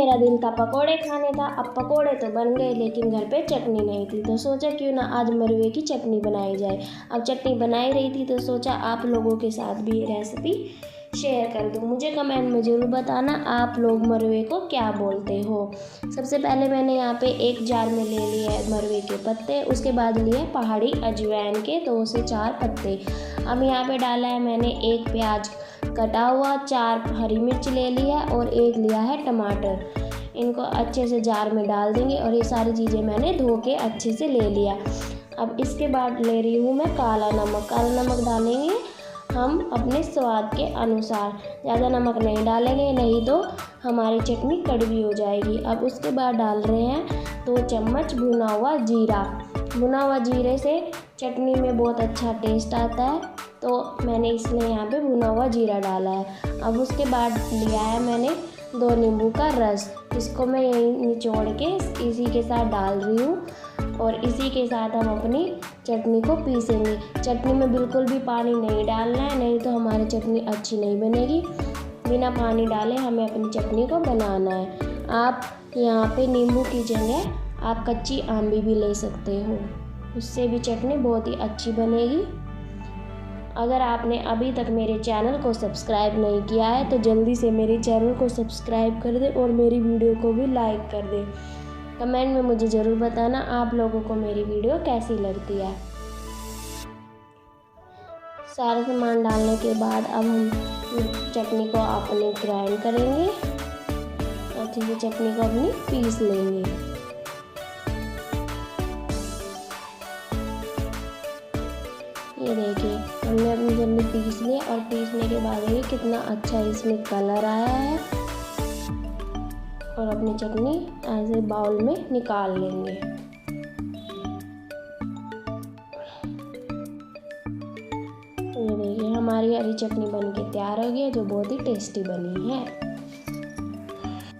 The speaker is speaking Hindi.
मेरा दिल था पकोड़े खाने का। अब पकोड़े तो बन गए लेकिन घर पे चटनी नहीं थी, तो सोचा क्यों ना आज मरुए की चटनी बनाई जाए। अब चटनी बनाई रही थी तो सोचा आप लोगों के साथ भी ये रेसिपी शेयर कर दूँ। मुझे कमेंट में ज़रूर बताना आप लोग मरुए को क्या बोलते हो। सबसे पहले मैंने यहाँ पे एक जार में ले लिए है मरुए के पत्ते, उसके बाद लिए पहाड़ी अजवाइन के 2 से 4 पत्ते। अब यहाँ पे डाला है मैंने एक प्याज कटा हुआ, 4 हरी मिर्च ले लिया और एक लिया है टमाटर। इनको अच्छे से जार में डाल देंगे और ये सारी चीज़ें मैंने धो के अच्छे से ले लिया। अब इसके बाद ले रही हूँ मैं काला नमक। काला नमक डालेंगे हम अपने स्वाद के अनुसार, ज़्यादा नमक नहीं डालेंगे नहीं तो हमारी चटनी कड़वी हो जाएगी। अब उसके बाद डाल रहे हैं 2 चम्मच भुना हुआ जीरा। भुना हुआ जीरे से चटनी में बहुत अच्छा टेस्ट आता है, तो मैंने इसलिए यहाँ पे भुना हुआ जीरा डाला है। अब उसके बाद लिया है मैंने 2 नींबू का रस, इसको मैं यहीं निचोड़ के इसी के साथ डाल रही हूँ और इसी के साथ हम अपनी चटनी को पीसेंगे। चटनी में बिल्कुल भी पानी नहीं डालना है, नहीं तो हमारी चटनी अच्छी नहीं बनेगी। बिना पानी डाले हमें अपनी चटनी को बनाना है। आप यहाँ पे नींबू की जगह आप कच्ची आंवली भी ले सकते हो, उससे भी चटनी बहुत ही अच्छी बनेगी। अगर आपने अभी तक मेरे चैनल को सब्सक्राइब नहीं किया है तो जल्दी से मेरे चैनल को सब्सक्राइब कर दे और मेरी वीडियो को भी लाइक कर दे। कमेंट में मुझे ज़रूर बताना आप लोगों को मेरी वीडियो कैसी लगती है। सारा सामान डालने के बाद अब हम चटनी को अपने ग्राइंड करेंगे, अच्छे से चटनी को अपनी पीस लेंगे। ये देखिए हमने अपनी चटनी पीस ली और पीसने के बाद देखिए कितना अच्छा इसमें कलर आया है और अपनी चटनी ऐसे बाउल में निकाल लेंगे। ये देखिए हमारी हरी चटनी बनके तैयार हो गई है, जो बहुत ही टेस्टी बनी है।